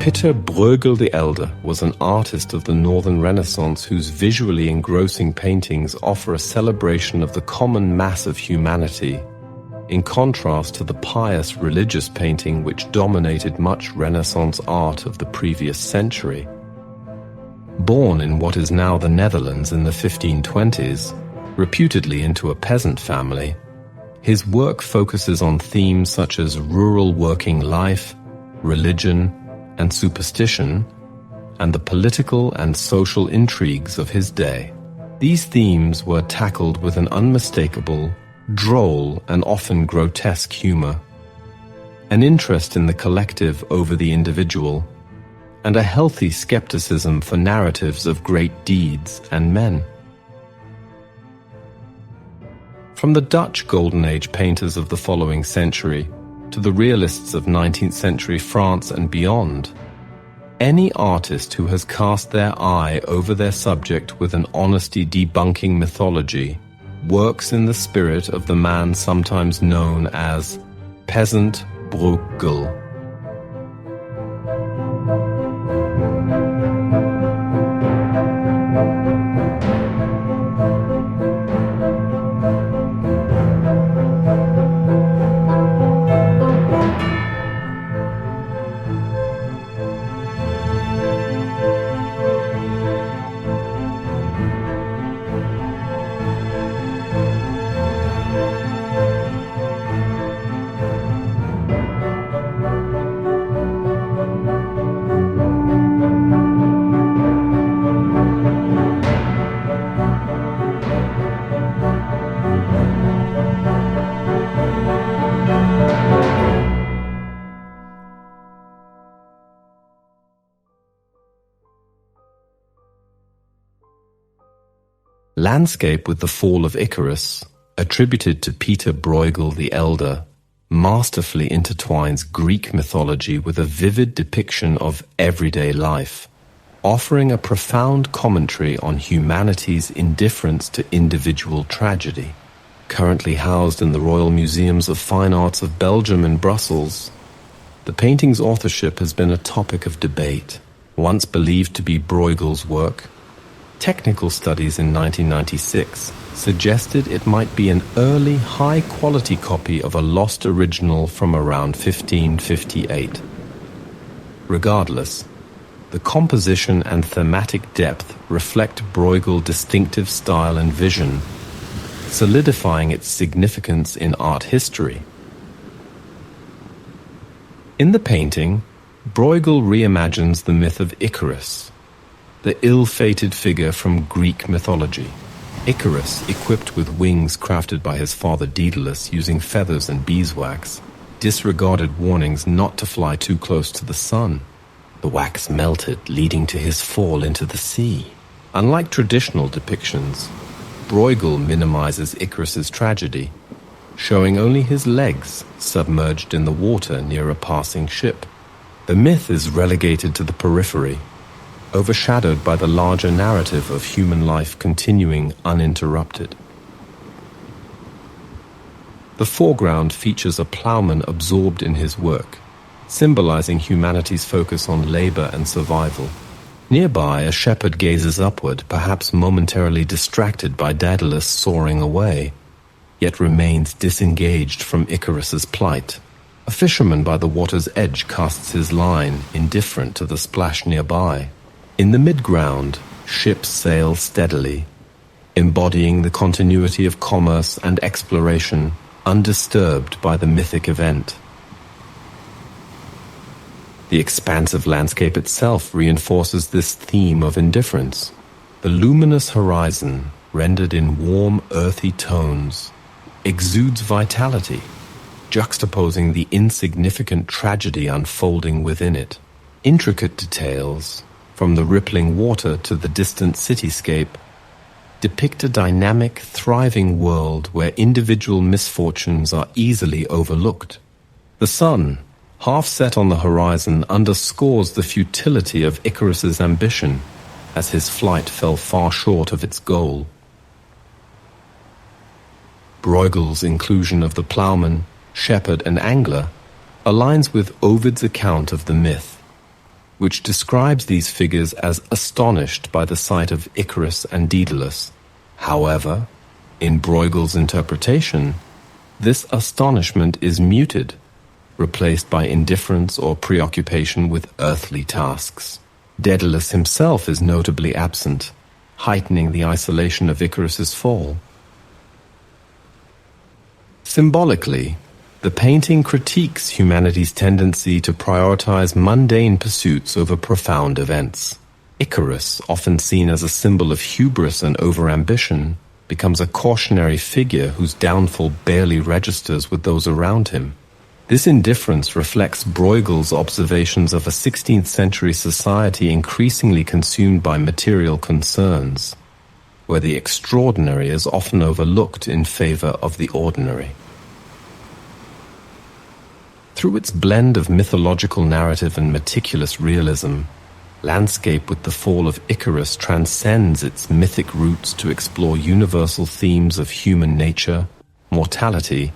Pieter Bruegel the Elder was an artist of the Northern Renaissance whose visually engrossing paintings offer a celebration of the common mass of humanity, in contrast to the pious religious painting which dominated much Renaissance art of the previous century. Born in what is now the Netherlands in the 1520s, reputedly into a peasant family, his work focuses on themes such as rural working life, religion, and superstition, and the political and social intrigues of his day. These themes were tackled with an unmistakable, droll, and often grotesque humor, an interest in the collective over the individual, and a healthy skepticism for narratives of great deeds and men. From the Dutch Golden Age painters of the following century to the realists of 19th century France and beyond, any artist who has cast their eye over their subject with an honesty debunking mythology works in the spirit of the man sometimes known as Peasant Bruegel. Landscape with the Fall of Icarus, attributed to Pieter Bruegel the Elder, masterfully intertwines Greek mythology with a vivid depiction of everyday life, offering a profound commentary on humanity's indifference to individual tragedy. Currently housed in the Royal Museums of Fine Arts of Belgium in Brussels, the painting's authorship has been a topic of debate. Once believed to be Bruegel's work, technical studies in 1996 suggested it might be an early, high-quality copy of a lost original from around 1558. Regardless, the composition and thematic depth reflect Bruegel's distinctive style and vision, solidifying its significance in art history. In the painting, Bruegel reimagines the myth of Icarus, the ill-fated figure from Greek mythology. Icarus, equipped with wings crafted by his father Daedalus using feathers and beeswax, disregarded warnings not to fly too close to the sun. The wax melted, leading to his fall into the sea. Unlike traditional depictions, Bruegel minimizes Icarus's tragedy, showing only his legs submerged in the water near a passing ship. The myth is relegated to the periphery, overshadowed by the larger narrative of human life continuing uninterrupted. The foreground features a ploughman absorbed in his work, symbolizing humanity's focus on labor and survival. Nearby, a shepherd gazes upward, perhaps momentarily distracted by Daedalus soaring away, yet remains disengaged from Icarus's plight. A fisherman by the water's edge casts his line, indifferent to the splash nearby. In the midground, ships sail steadily, embodying the continuity of commerce and exploration, undisturbed by the mythic event. The expansive landscape itself reinforces this theme of indifference. The luminous horizon, rendered in warm, earthy tones, exudes vitality, juxtaposing the insignificant tragedy unfolding within it. Intricate details, from the rippling water to the distant cityscape, depict a dynamic, thriving world where individual misfortunes are easily overlooked. The sun, half set on the horizon, underscores the futility of Icarus's ambition, as his flight fell far short of its goal. Bruegel's inclusion of the ploughman, shepherd, and angler aligns with Ovid's account of the myth, which describes these figures as astonished by the sight of Icarus and Daedalus. However, in Bruegel's interpretation, this astonishment is muted, replaced by indifference or preoccupation with earthly tasks. Daedalus himself is notably absent, heightening the isolation of Icarus's fall. Symbolically, the painting critiques humanity's tendency to prioritize mundane pursuits over profound events. Icarus, often seen as a symbol of hubris and overambition, becomes a cautionary figure whose downfall barely registers with those around him. This indifference reflects Bruegel's observations of a 16th century society increasingly consumed by material concerns, where the extraordinary is often overlooked in favor of the ordinary. Through its blend of mythological narrative and meticulous realism, Landscape with the Fall of Icarus transcends its mythic roots to explore universal themes of human nature, mortality,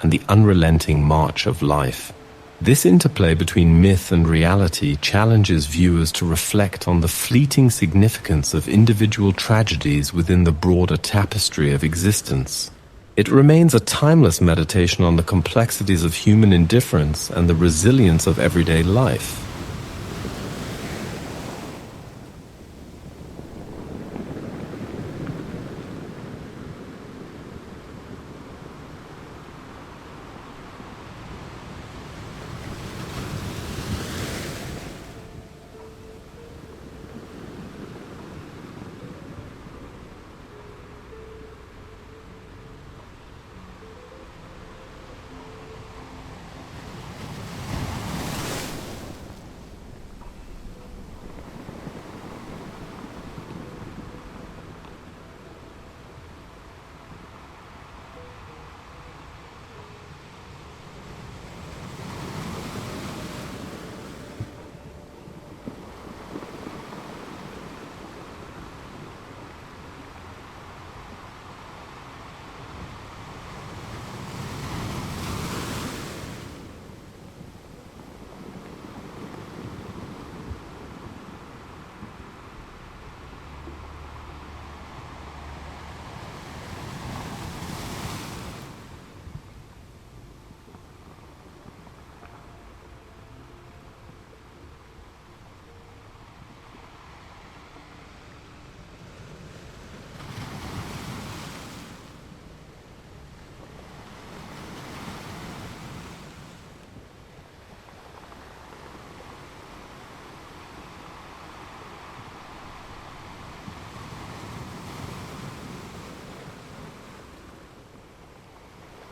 and the unrelenting march of life. This interplay between myth and reality challenges viewers to reflect on the fleeting significance of individual tragedies within the broader tapestry of existence. It remains a timeless meditation on the complexities of human indifference and the resilience of everyday life.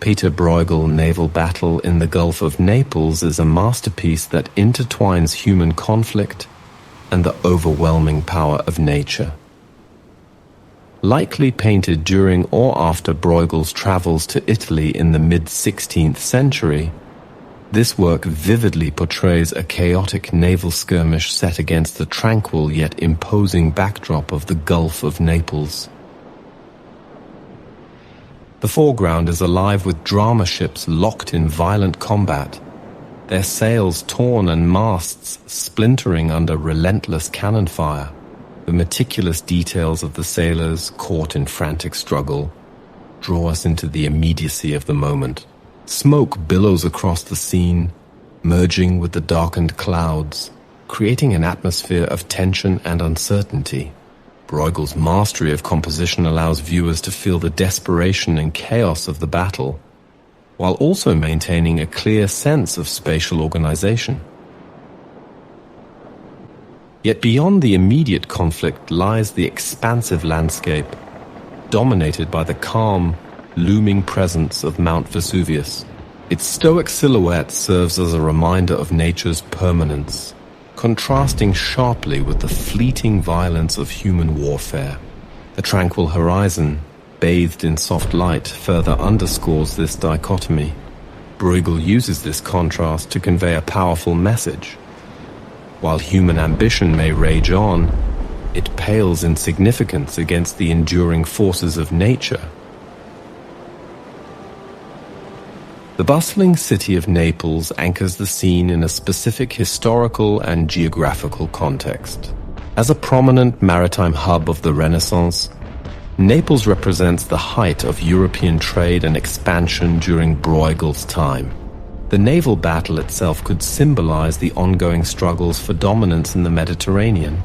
Pieter Bruegel Naval Battle in the Gulf of Naples is a masterpiece that intertwines human conflict and the overwhelming power of nature. Likely painted during or after Bruegel's travels to Italy in the mid-16th century, this work vividly portrays a chaotic naval skirmish set against the tranquil yet imposing backdrop of the Gulf of Naples. The foreground is alive with drama ships locked in violent combat, their sails torn and masts splintering under relentless cannon fire. The meticulous details of the sailors caught in frantic struggle draw us into the immediacy of the moment. Smoke billows across the scene, merging with the darkened clouds, creating an atmosphere of tension and uncertainty. Bruegel's mastery of composition allows viewers to feel the desperation and chaos of the battle, while also maintaining a clear sense of spatial organization. Yet beyond the immediate conflict lies the expansive landscape, dominated by the calm, looming presence of Mount Vesuvius. Its stoic silhouette serves as a reminder of nature's permanence, contrasting sharply with the fleeting violence of human warfare. The tranquil horizon, bathed in soft light, further underscores this dichotomy. Bruegel uses this contrast to convey a powerful message. While human ambition may rage on, it pales in significance against the enduring forces of nature. The bustling city of Naples anchors the scene in a specific historical and geographical context. As a prominent maritime hub of the Renaissance, Naples represents the height of European trade and expansion during Bruegel's time. The naval battle itself could symbolize the ongoing struggles for dominance in the Mediterranean,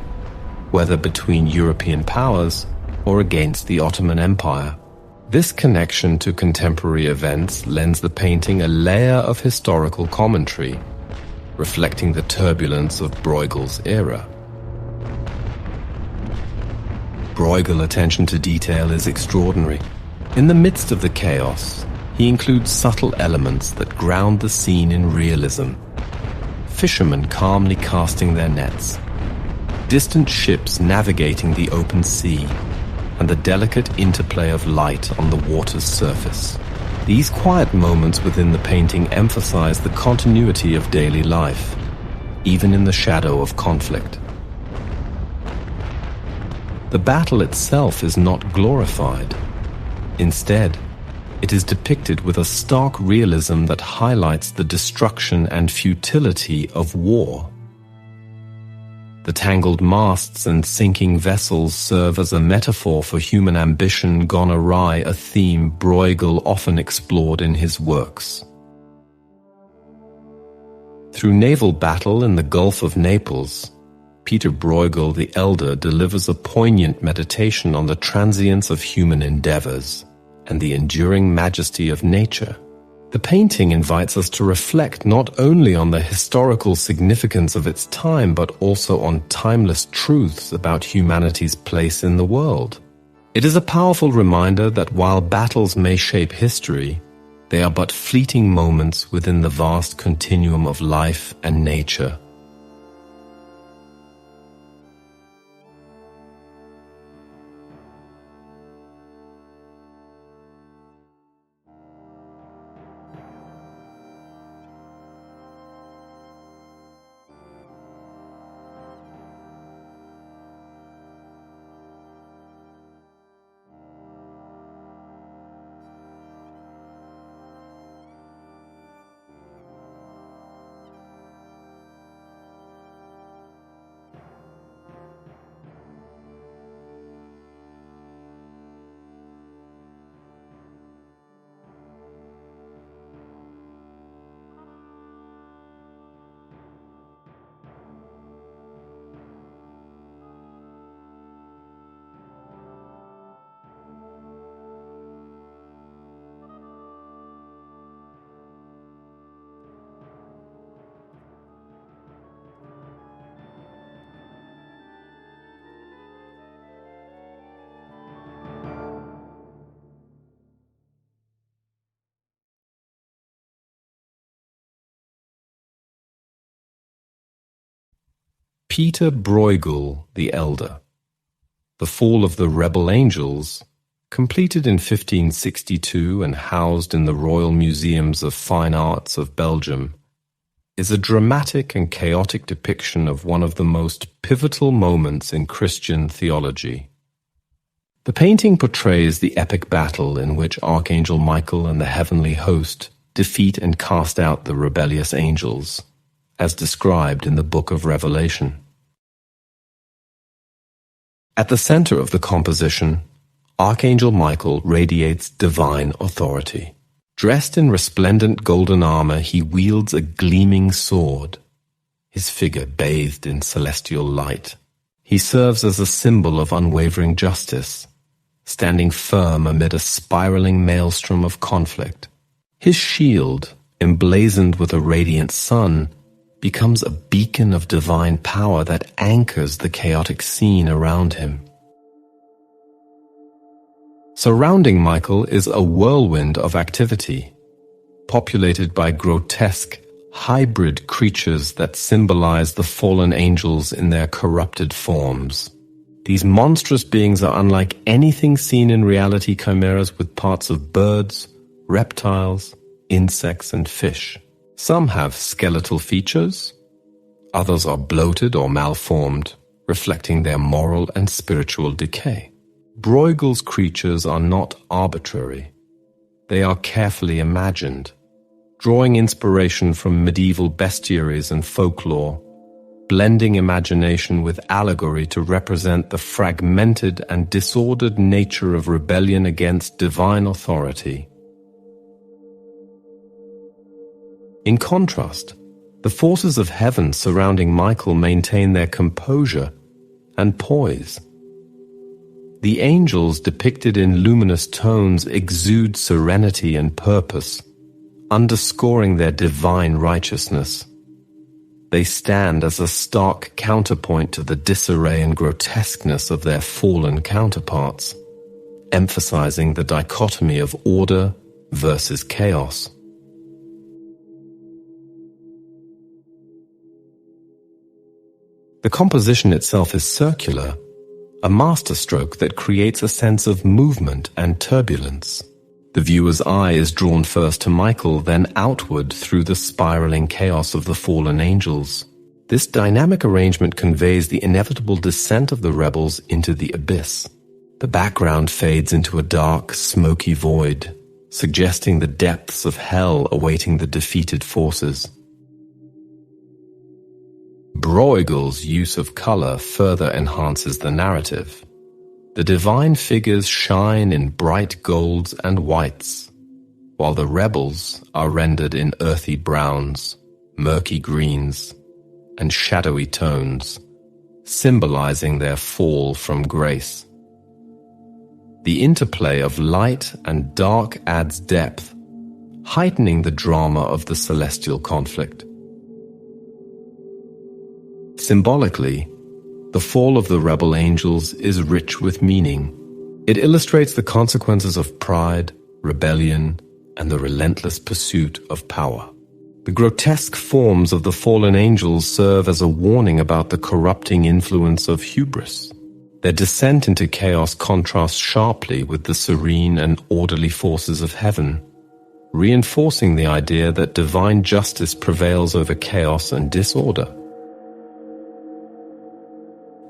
whether between European powers or against the Ottoman Empire. This connection to contemporary events lends the painting a layer of historical commentary, reflecting the turbulence of Bruegel's era. Bruegel's attention to detail is extraordinary. In the midst of the chaos, he includes subtle elements that ground the scene in realism. Fishermen calmly casting their nets, distant ships navigating the open sea, and the delicate interplay of light on the water's surface. These quiet moments within the painting emphasize the continuity of daily life, even in the shadow of conflict. The battle itself is not glorified. Instead, it is depicted with a stark realism that highlights the destruction and futility of war. The tangled masts and sinking vessels serve as a metaphor for human ambition gone awry, a theme Bruegel often explored in his works. Through naval battle in the Gulf of Naples, Pieter Bruegel the Elder delivers a poignant meditation on the transience of human endeavors and the enduring majesty of nature. The painting invites us to reflect not only on the historical significance of its time, but also on timeless truths about humanity's place in the world. It is a powerful reminder that while battles may shape history, they are but fleeting moments within the vast continuum of life and nature. Pieter Bruegel the Elder. The Fall of the Rebel Angels, completed in 1562 and housed in the Royal Museums of Fine Arts of Belgium, is a dramatic and chaotic depiction of one of the most pivotal moments in Christian theology. The painting portrays the epic battle in which Archangel Michael and the heavenly host defeat and cast out the rebellious angels, as described in the Book of Revelation. At the center of the composition, Archangel Michael radiates divine authority. Dressed in resplendent golden armor, he wields a gleaming sword, his figure bathed in celestial light. He serves as a symbol of unwavering justice, standing firm amid a spiraling maelstrom of conflict. His shield, emblazoned with a radiant sun, becomes a beacon of divine power that anchors the chaotic scene around him. Surrounding Michael is a whirlwind of activity, populated by grotesque, hybrid creatures that symbolize the fallen angels in their corrupted forms. These monstrous beings are unlike anything seen in reality chimeras, with parts of birds, reptiles, insects, and fish. Some have skeletal features, others are bloated or malformed, reflecting their moral and spiritual decay. Bruegel's creatures are not arbitrary. They are carefully imagined, drawing inspiration from medieval bestiaries and folklore, blending imagination with allegory to represent the fragmented and disordered nature of rebellion against divine authority. In contrast, the forces of heaven surrounding Michael maintain their composure and poise. The angels depicted in luminous tones exude serenity and purpose, underscoring their divine righteousness. They stand as a stark counterpoint to the disarray and grotesqueness of their fallen counterparts, emphasizing the dichotomy of order versus chaos. The composition itself is circular, a masterstroke that creates a sense of movement and turbulence. The viewer's eye is drawn first to Michael, then outward through the spiraling chaos of the fallen angels. This dynamic arrangement conveys the inevitable descent of the rebels into the abyss. The background fades into a dark, smoky void, suggesting the depths of hell awaiting the defeated forces. Bruegel's use of color further enhances the narrative. The divine figures shine in bright golds and whites, while the rebels are rendered in earthy browns, murky greens, and shadowy tones, symbolizing their fall from grace. The interplay of light and dark adds depth, heightening the drama of the celestial conflict. Symbolically, the fall of the rebel angels is rich with meaning. It illustrates the consequences of pride, rebellion, and the relentless pursuit of power. The grotesque forms of the fallen angels serve as a warning about the corrupting influence of hubris. Their descent into chaos contrasts sharply with the serene and orderly forces of heaven, reinforcing the idea that divine justice prevails over chaos and disorder.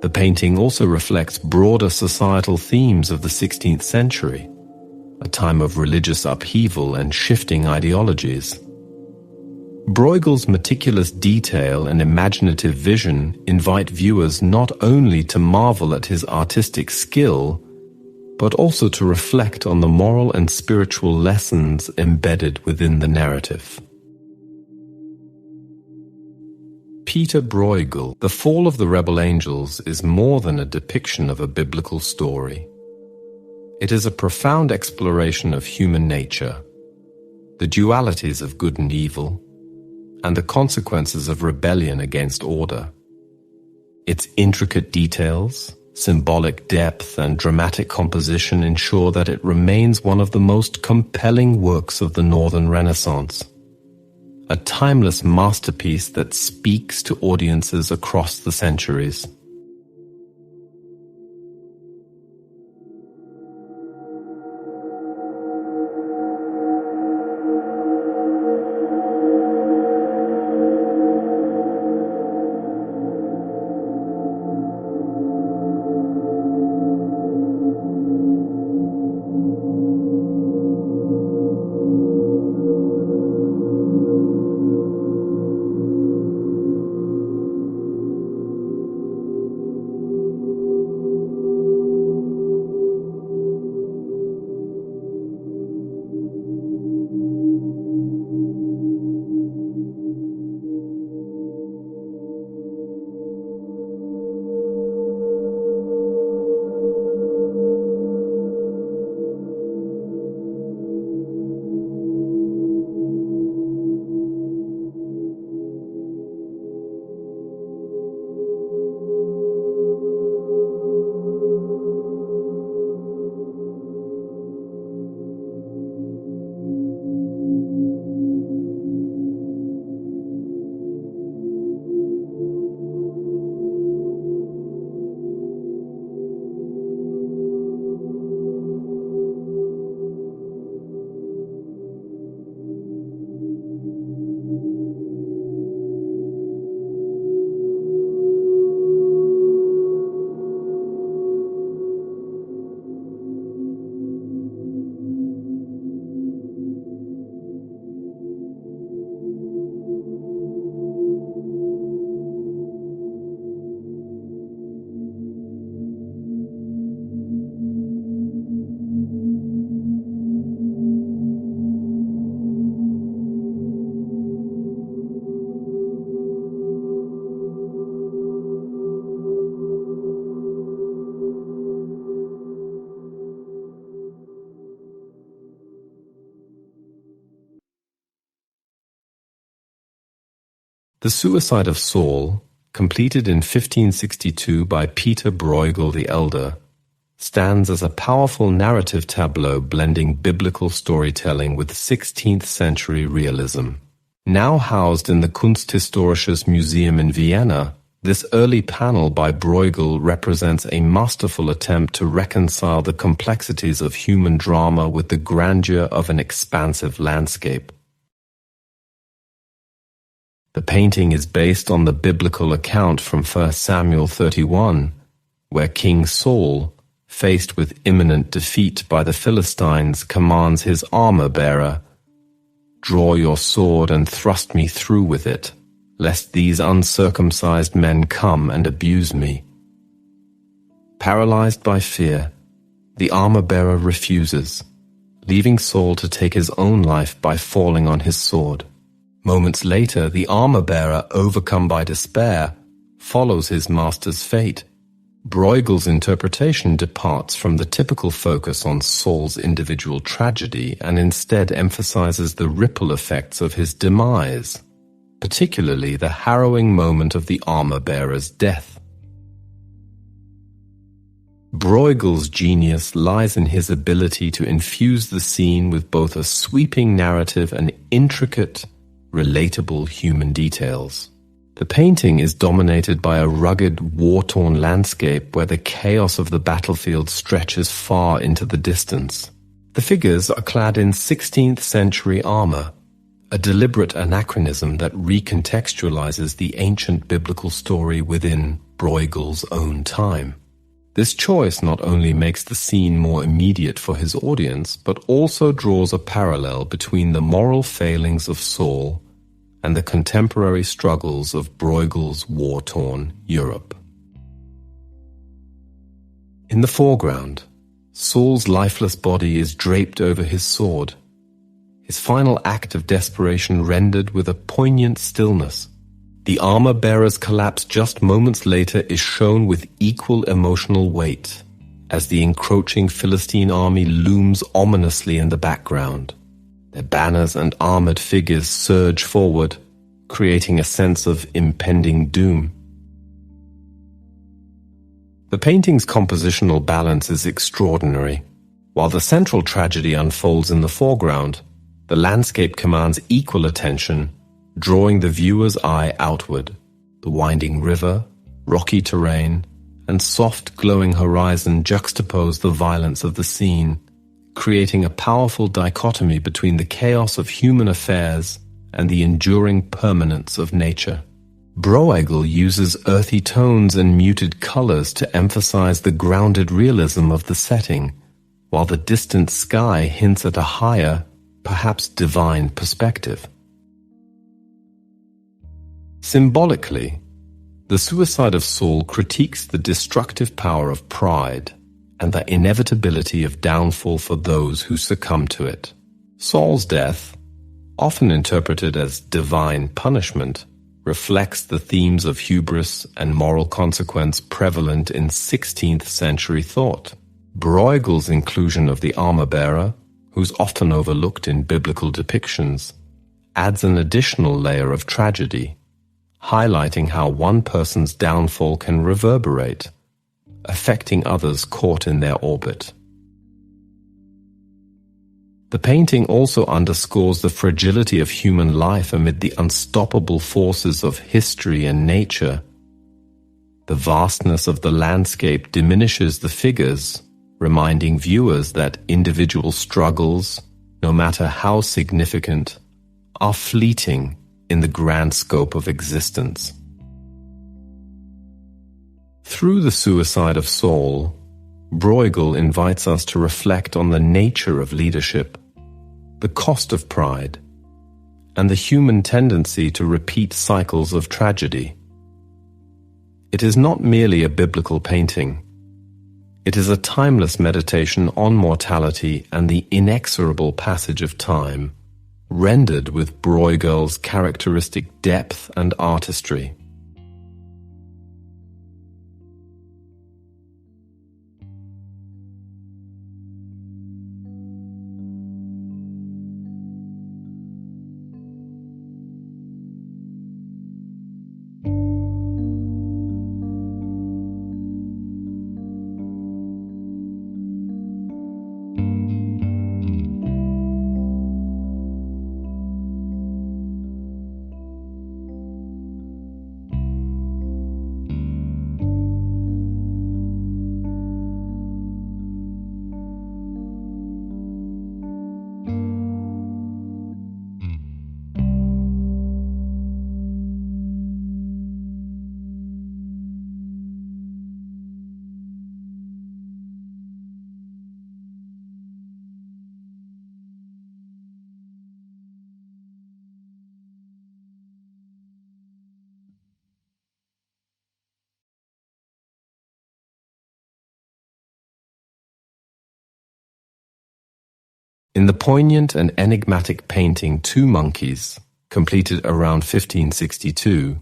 The painting also reflects broader societal themes of the 16th century, a time of religious upheaval and shifting ideologies. Bruegel's meticulous detail and imaginative vision invite viewers not only to marvel at his artistic skill, but also to reflect on the moral and spiritual lessons embedded within the narrative. Pieter Bruegel, The Fall of the Rebel Angels, is more than a depiction of a biblical story. It is a profound exploration of human nature, the dualities of good and evil, and the consequences of rebellion against order. Its intricate details, symbolic depth, and dramatic composition ensure that it remains one of the most compelling works of the Northern Renaissance. A timeless masterpiece that speaks to audiences across the centuries. The Suicide of Saul, completed in 1562 by Pieter Bruegel the Elder, stands as a powerful narrative tableau blending biblical storytelling with 16th century realism. Now housed in the Kunsthistorisches Museum in Vienna, this early panel by Bruegel represents a masterful attempt to reconcile the complexities of human drama with the grandeur of an expansive landscape. The painting is based on the biblical account from 1 Samuel 31, where King Saul, faced with imminent defeat by the Philistines, commands his armor-bearer, "Draw your sword and thrust me through with it, lest these uncircumcised men come and abuse me." Paralyzed by fear, the armor-bearer refuses, leaving Saul to take his own life by falling on his sword. Moments later, the armor-bearer, overcome by despair, follows his master's fate. Bruegel's interpretation departs from the typical focus on Saul's individual tragedy and instead emphasizes the ripple effects of his demise, particularly the harrowing moment of the armor-bearer's death. Bruegel's genius lies in his ability to infuse the scene with both a sweeping narrative and intricate, relatable human details. The painting is dominated by a rugged, war-torn landscape where the chaos of the battlefield stretches far into the distance. The figures are clad in 16th century armor, a deliberate anachronism that recontextualizes the ancient biblical story within Bruegel's own time. This choice not only makes the scene more immediate for his audience, but also draws a parallel between the moral failings of Saul and the contemporary struggles of Bruegel's war-torn Europe. In the foreground, Saul's lifeless body is draped over his sword, his final act of desperation rendered with a poignant stillness. The armor-bearer's collapse just moments later is shown with equal emotional weight, as the encroaching Philistine army looms ominously in the background. Their banners and armored figures surge forward, creating a sense of impending doom. The painting's compositional balance is extraordinary. While the central tragedy unfolds in the foreground, the landscape commands equal attention, drawing the viewer's eye outward. The winding river, rocky terrain, and soft glowing horizon juxtapose the violence of the scene, creating a powerful dichotomy between the chaos of human affairs and the enduring permanence of nature. Bruegel uses earthy tones and muted colors to emphasize the grounded realism of the setting, while the distant sky hints at a higher, perhaps divine perspective. Symbolically, The Suicide of Saul critiques the destructive power of pride and the inevitability of downfall for those who succumb to it. Saul's death, often interpreted as divine punishment, reflects the themes of hubris and moral consequence prevalent in 16th century thought. Bruegel's inclusion of the armor-bearer, who's often overlooked in biblical depictions, adds an additional layer of tragedy, highlighting how one person's downfall can reverberate, affecting others caught in their orbit. The painting also underscores the fragility of human life amid the unstoppable forces of history and nature. The vastness of the landscape diminishes the figures, reminding viewers that individual struggles, no matter how significant, are fleeting in the grand scope of existence. Through The Suicide of Saul, Bruegel invites us to reflect on the nature of leadership, the cost of pride, and the human tendency to repeat cycles of tragedy. It is not merely a biblical painting. It is a timeless meditation on mortality and the inexorable passage of time, rendered with Bruegel's characteristic depth and artistry. In the poignant and enigmatic painting Two Monkeys, completed around 1562,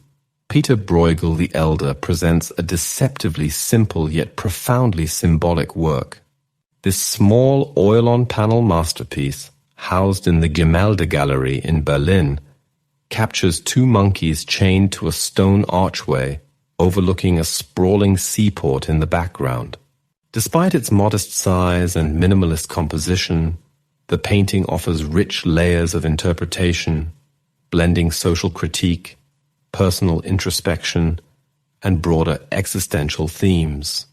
Pieter Bruegel the Elder presents a deceptively simple yet profoundly symbolic work. This small oil-on-panel masterpiece, housed in the Gemälde Gallery in Berlin, captures two monkeys chained to a stone archway overlooking a sprawling seaport in the background. Despite its modest size and minimalist composition, the painting offers rich layers of interpretation, blending social critique, personal introspection, and broader existential themes.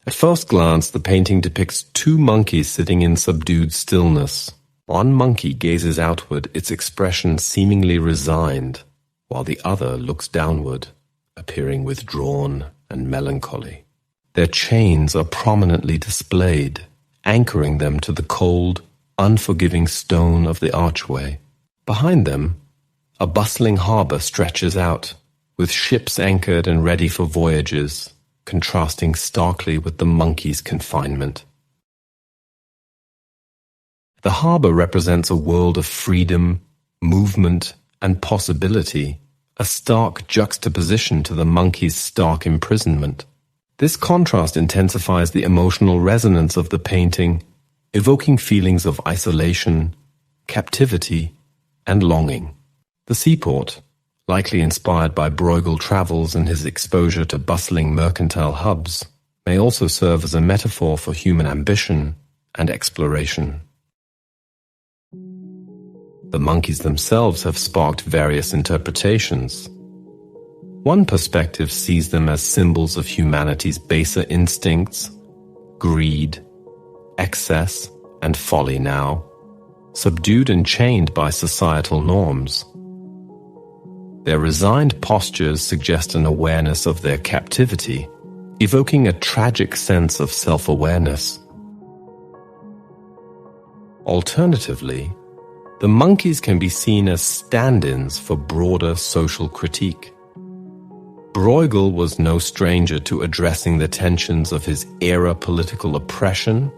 At first glance, the painting depicts two monkeys sitting in subdued stillness. One monkey gazes outward, its expression seemingly resigned, while the other looks downward, appearing withdrawn and melancholy. Their chains are prominently displayed, anchoring them to the cold, unforgiving stone of the archway. Behind them, a bustling harbour stretches out, with ships anchored and ready for voyages, contrasting starkly with the monkey's confinement. The harbour represents a world of freedom, movement, and possibility, a stark juxtaposition to the monkey's stark imprisonment. This contrast intensifies the emotional resonance of the painting, evoking feelings of isolation, captivity, and longing. The seaport, likely inspired by Bruegel travels and his exposure to bustling mercantile hubs, may also serve as a metaphor for human ambition and exploration. The monkeys themselves have sparked various interpretations. One perspective sees them as symbols of humanity's baser instincts, greed, excess, and folly now, subdued and chained by societal norms. Their resigned postures suggest an awareness of their captivity, evoking a tragic sense of self-awareness. Alternatively, the monkeys can be seen as stand-ins for broader social critique. Bruegel was no stranger to addressing the tensions of his era political oppression,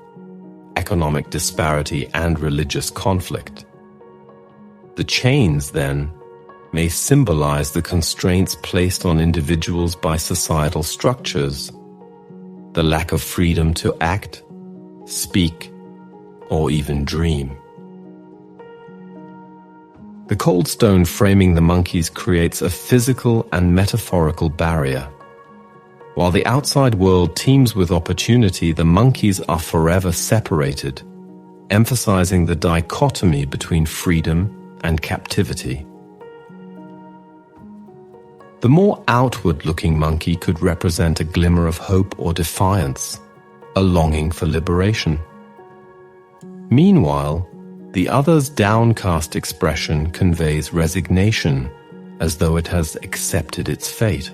economic disparity, and religious conflict. The chains, then, may symbolize the constraints placed on individuals by societal structures, the lack of freedom to act, speak, or even dream. The cold stone framing the monkeys creates a physical and metaphorical barrier. While the outside world teems with opportunity, the monkeys are forever separated, emphasizing the dichotomy between freedom and captivity. The more outward-looking monkey could represent a glimmer of hope or defiance, a longing for liberation. Meanwhile, the other's downcast expression conveys resignation, as though it has accepted its fate.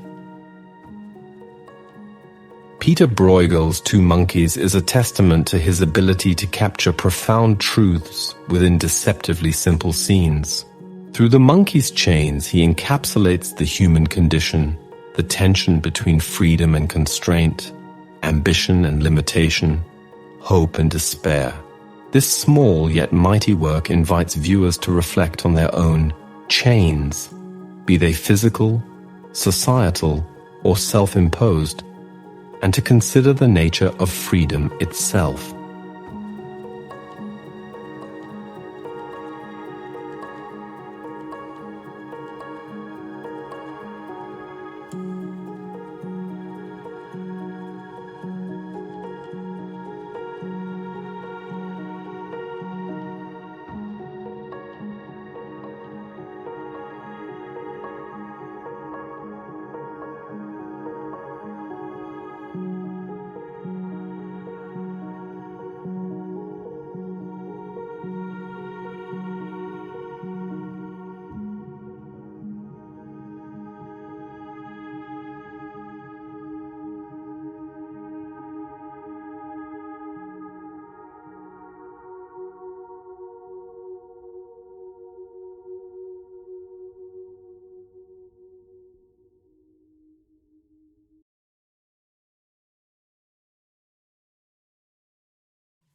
Pieter Bruegel's Two Monkeys is a testament to his ability to capture profound truths within deceptively simple scenes. Through the monkey's chains, he encapsulates the human condition, the tension between freedom and constraint, ambition and limitation, hope and despair. This small yet mighty work invites viewers to reflect on their own chains, be they physical, societal, or self-imposed, and to consider the nature of freedom itself.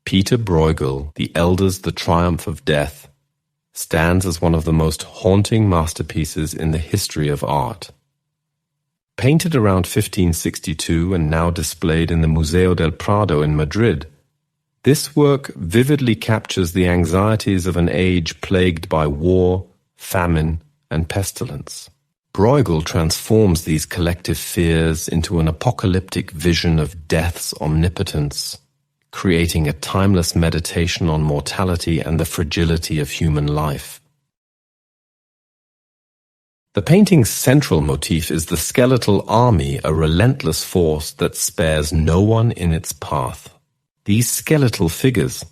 Pieter Bruegel the Elder's The Triumph of Death stands as one of the most haunting masterpieces in the history of art. Painted around 1562 and now displayed in the Museo del Prado in Madrid, this work vividly captures the anxieties of an age plagued by war, famine, and pestilence. Bruegel transforms these collective fears into an apocalyptic vision of death's omnipotence, creating a timeless meditation on mortality and the fragility of human life. The painting's central motif is the skeletal army, a relentless force that spares no one in its path. These skeletal figures,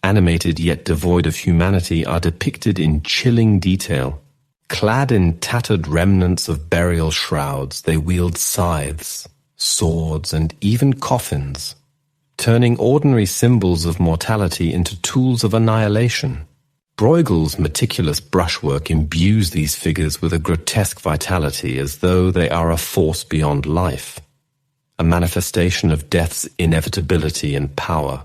animated yet devoid of humanity, are depicted in chilling detail. Clad in tattered remnants of burial shrouds, they wield scythes, swords, and even coffins, turning ordinary symbols of mortality into tools of annihilation. Bruegel's meticulous brushwork imbues these figures with a grotesque vitality, as though they are a force beyond life, a manifestation of death's inevitability and power.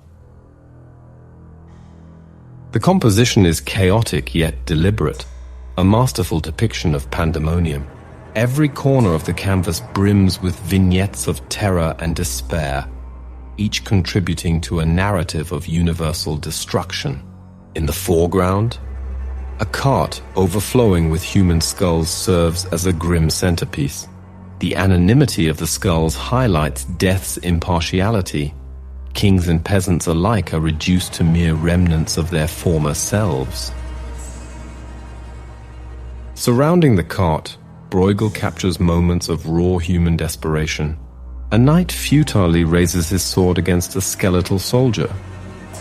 The composition is chaotic yet deliberate, a masterful depiction of pandemonium. Every corner of the canvas brims with vignettes of terror and despair, each contributing to a narrative of universal destruction. In the foreground, a cart overflowing with human skulls serves as a grim centerpiece. The anonymity of the skulls highlights death's impartiality. Kings and peasants alike are reduced to mere remnants of their former selves. Surrounding the cart, Bruegel captures moments of raw human desperation. A knight futilely raises his sword against a skeletal soldier,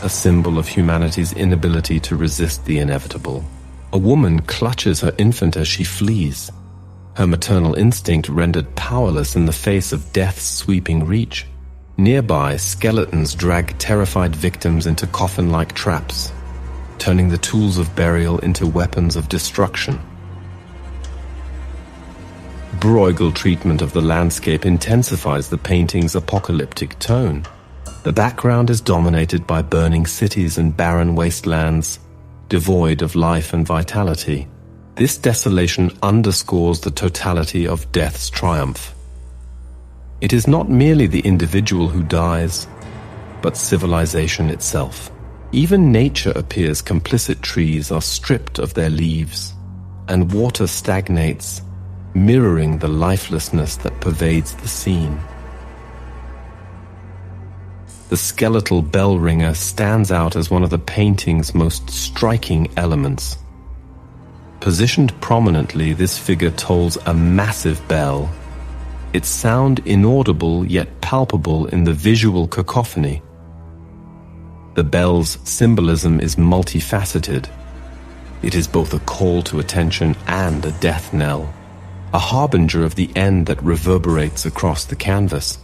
a symbol of humanity's inability to resist the inevitable. A woman clutches her infant as she flees, her maternal instinct rendered powerless in the face of death's sweeping reach. Nearby, skeletons drag terrified victims into coffin-like traps, turning the tools of burial into weapons of destruction. Bruegel's treatment of the landscape intensifies the painting's apocalyptic tone. The background is dominated by burning cities and barren wastelands, devoid of life and vitality. This desolation underscores the totality of death's triumph. It is not merely the individual who dies, but civilization itself. Even nature appears complicit. Trees are stripped of their leaves, and water stagnates, mirroring the lifelessness that pervades the scene. The skeletal bell ringer stands out as one of the painting's most striking elements. Positioned prominently, this figure tolls a massive bell, its sound inaudible yet palpable in the visual cacophony. The bell's symbolism is multifaceted. It is both a call to attention and a death knell, a harbinger of the end that reverberates across the canvas.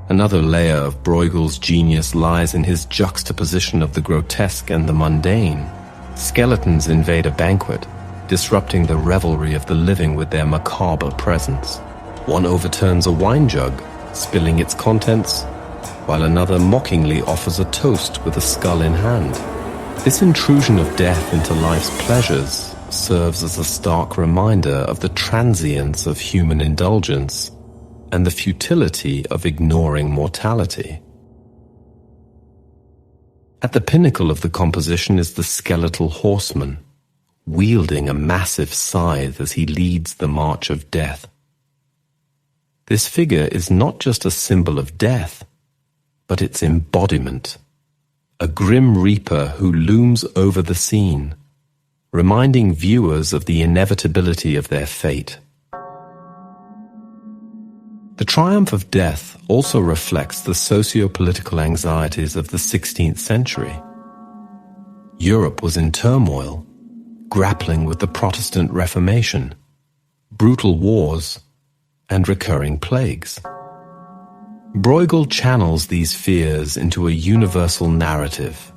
Another layer of Bruegel's genius lies in his juxtaposition of the grotesque and the mundane. Skeletons invade a banquet, disrupting the revelry of the living with their macabre presence. One overturns a wine jug, spilling its contents, while another mockingly offers a toast with a skull in hand. This intrusion of death into life's pleasures serves as a stark reminder of the transience of human indulgence and the futility of ignoring mortality. At the pinnacle of the composition is the skeletal horseman, wielding a massive scythe as he leads the march of death. This figure is not just a symbol of death, but its embodiment, a grim reaper who looms over the scene, reminding viewers of the inevitability of their fate. The triumph of death also reflects the socio-political anxieties of the 16th century. Europe was in turmoil, grappling with the Protestant Reformation, brutal wars, and recurring plagues. Bruegel channels these fears into a universal narrative,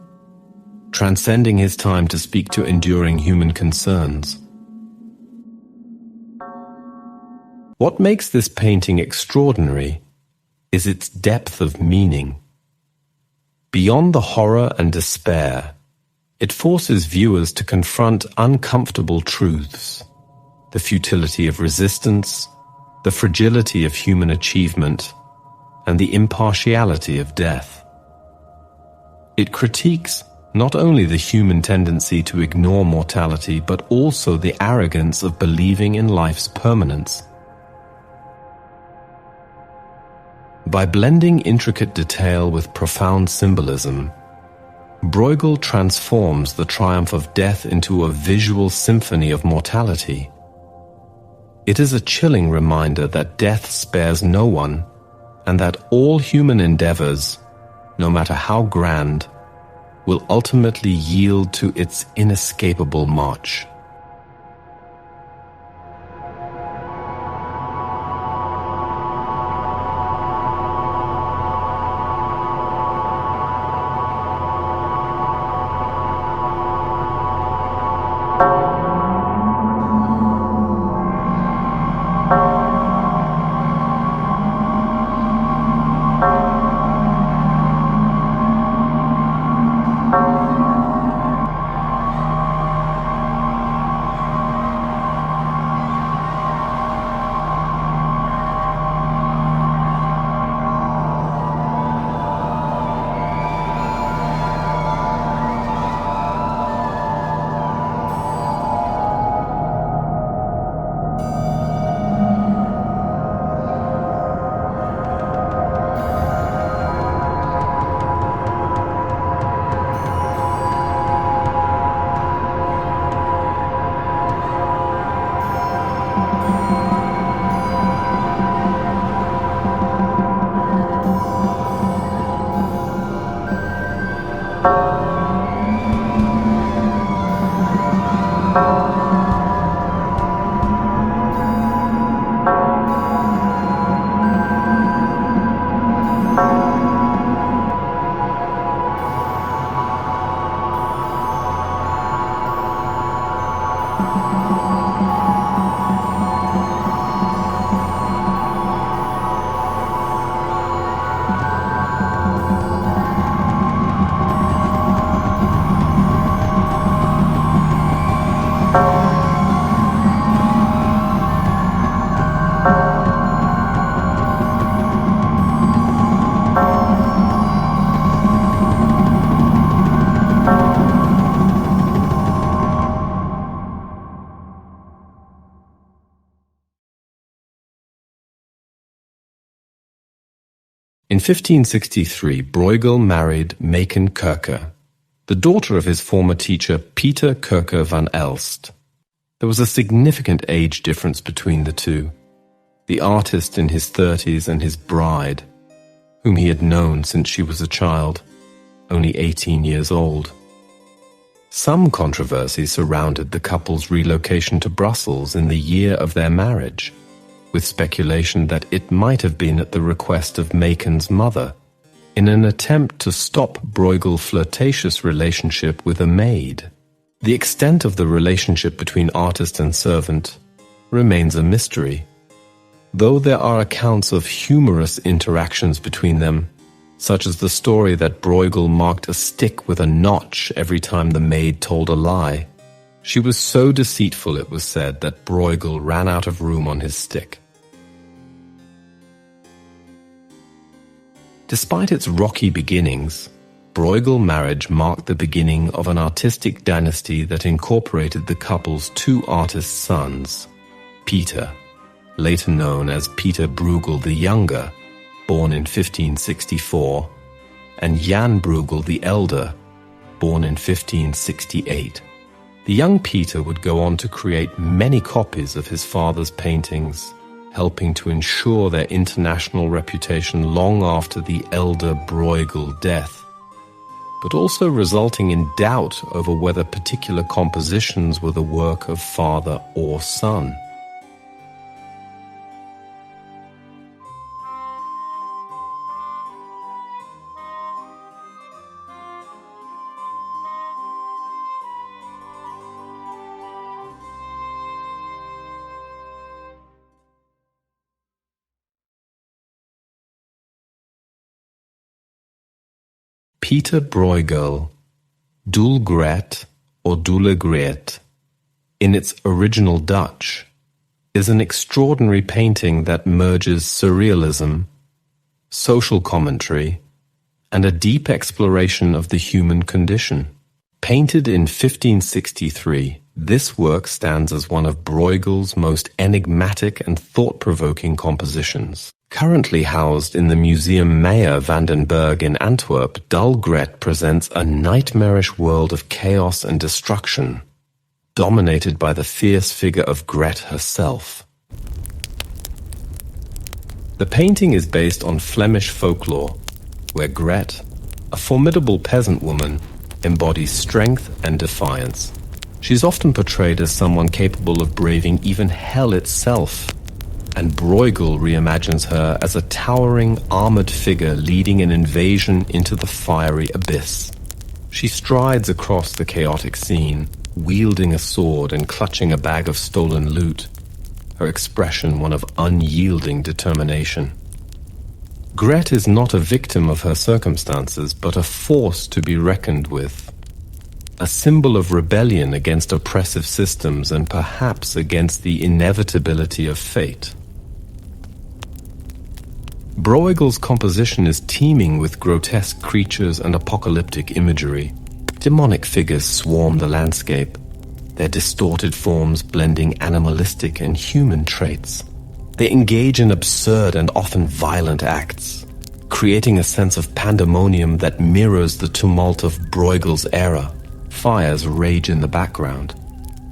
transcending his time to speak to enduring human concerns. What makes this painting extraordinary is its depth of meaning. Beyond the horror and despair, it forces viewers to confront uncomfortable truths, the futility of resistance, the fragility of human achievement, and the impartiality of death. It critiques not only the human tendency to ignore mortality, but also the arrogance of believing in life's permanence. By blending intricate detail with profound symbolism, Bruegel transforms the triumph of death into a visual symphony of mortality. It is a chilling reminder that death spares no one, and that all human endeavors, no matter how grand, will ultimately yield to its inescapable march. In 1563, Bruegel married Maken Kerke, the daughter of his former teacher Pieter Kerke van Elst. There was a significant age difference between the two, the artist in his 30s and his bride, whom he had known since she was a child, only 18 years old. Some controversy surrounded the couple's relocation to Brussels in the year of their marriage, with speculation that it might have been at the request of Maken's mother, in an attempt to stop Bruegel's flirtatious relationship with a maid. The extent of the relationship between artist and servant remains a mystery, though there are accounts of humorous interactions between them, such as the story that Bruegel marked a stick with a notch every time the maid told a lie. She was so deceitful, it was said, that Bruegel ran out of room on his stick. Despite its rocky beginnings, Bruegel marriage marked the beginning of an artistic dynasty that incorporated the couple's two artist sons, Peter, later known as Pieter Bruegel the Younger, born in 1564, and Jan Bruegel the Elder, born in 1568. The young Peter would go on to create many copies of his father's paintings, helping to ensure their international reputation long after the elder Bruegel death, but also resulting in doubt over whether particular compositions were the work of father or son. Pieter Bruegel, Dulle Griet or Dulle Griet, in its original Dutch, is an extraordinary painting that merges surrealism, social commentary, and a deep exploration of the human condition. Painted in 1563, this work stands as one of Bruegel's most enigmatic and thought-provoking compositions. Currently housed in the Museum Meyer van den Berg in Antwerp, Dulle Griet presents a nightmarish world of chaos and destruction, dominated by the fierce figure of Griet herself. The painting is based on Flemish folklore, where Griet, a formidable peasant woman, embodies strength and defiance. She's often portrayed as someone capable of braving even hell itself, and Bruegel reimagines her as a towering, armored figure leading an invasion into the fiery abyss. She strides across the chaotic scene, wielding a sword and clutching a bag of stolen loot, her expression one of unyielding determination. Griet is not a victim of her circumstances, but a force to be reckoned with. A symbol of rebellion against oppressive systems and perhaps against the inevitability of fate. Bruegel's composition is teeming with grotesque creatures and apocalyptic imagery. Demonic figures swarm the landscape, their distorted forms blending animalistic and human traits. They engage in absurd and often violent acts, creating a sense of pandemonium that mirrors the tumult of Bruegel's era. Fires rage in the background,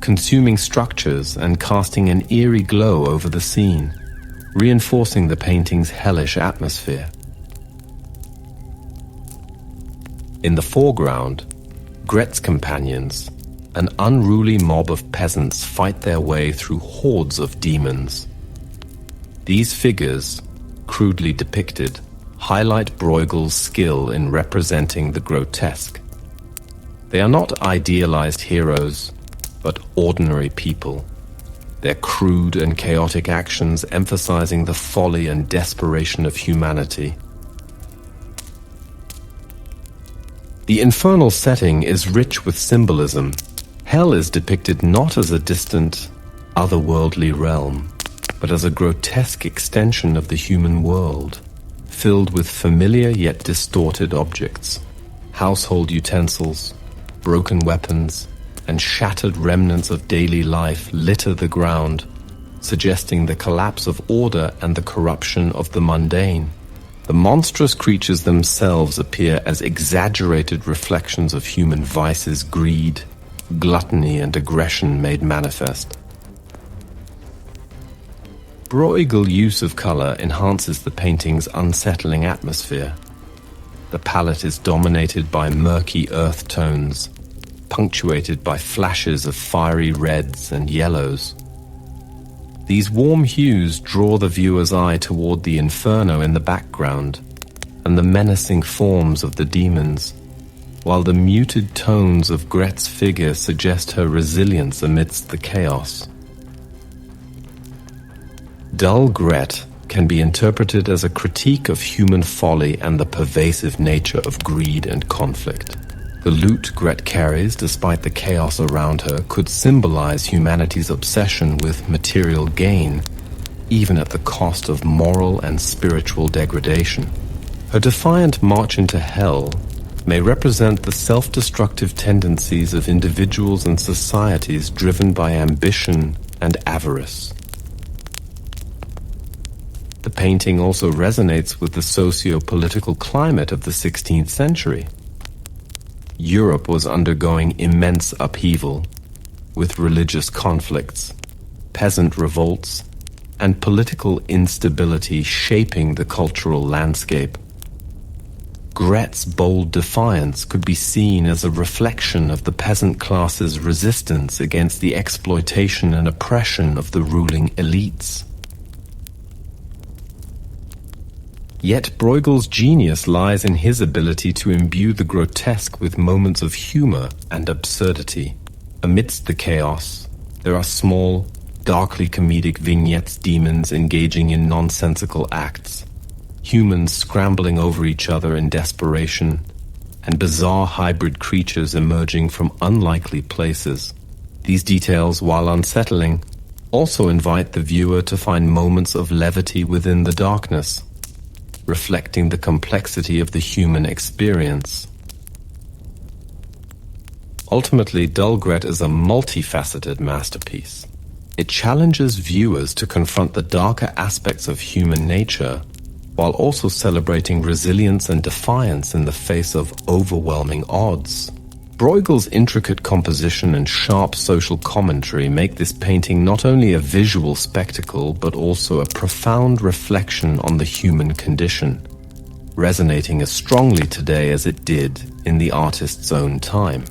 consuming structures and casting an eerie glow over the scene, reinforcing the painting's hellish atmosphere. In the foreground, Griet's companions, an unruly mob of peasants, fight their way through hordes of demons. These figures, crudely depicted, highlight Bruegel's skill in representing the grotesque. They are not idealized heroes, but ordinary people, their crude and chaotic actions emphasizing the folly and desperation of humanity. The infernal setting is rich with symbolism. Hell is depicted not as a distant, otherworldly realm, but as a grotesque extension of the human world, filled with familiar yet distorted objects, household utensils, broken weapons, and shattered remnants of daily life litter the ground, suggesting the collapse of order and the corruption of the mundane. The monstrous creatures themselves appear as exaggerated reflections of human vices, greed, gluttony, and aggression made manifest. Bruegel's use of color enhances the painting's unsettling atmosphere. The palette is dominated by murky earth tones, punctuated by flashes of fiery reds and yellows. These warm hues draw the viewer's eye toward the inferno in the background and the menacing forms of the demons, while the muted tones of Griet's figure suggest her resilience amidst the chaos. Dulle Griet can be interpreted as a critique of human folly and the pervasive nature of greed and conflict. The loot Griet carries, despite the chaos around her, could symbolize humanity's obsession with material gain, even at the cost of moral and spiritual degradation. Her defiant march into hell may represent the self-destructive tendencies of individuals and societies driven by ambition and avarice. The painting also resonates with the socio-political climate of the 16th century. Europe was undergoing immense upheaval, with religious conflicts, peasant revolts, and political instability shaping the cultural landscape. Griet's bold defiance could be seen as a reflection of the peasant class's resistance against the exploitation and oppression of the ruling elites. Yet Bruegel's genius lies in his ability to imbue the grotesque with moments of humor and absurdity. Amidst the chaos, there are small, darkly comedic vignettes, demons engaging in nonsensical acts, humans scrambling over each other in desperation, and bizarre hybrid creatures emerging from unlikely places. These details, while unsettling, also invite the viewer to find moments of levity within the darkness, reflecting the complexity of the human experience. Ultimately, Dulle Griet is a multifaceted masterpiece. It challenges viewers to confront the darker aspects of human nature, while also celebrating resilience and defiance in the face of overwhelming odds. Bruegel's intricate composition and sharp social commentary make this painting not only a visual spectacle, but also a profound reflection on the human condition, resonating as strongly today as it did in the artist's own time.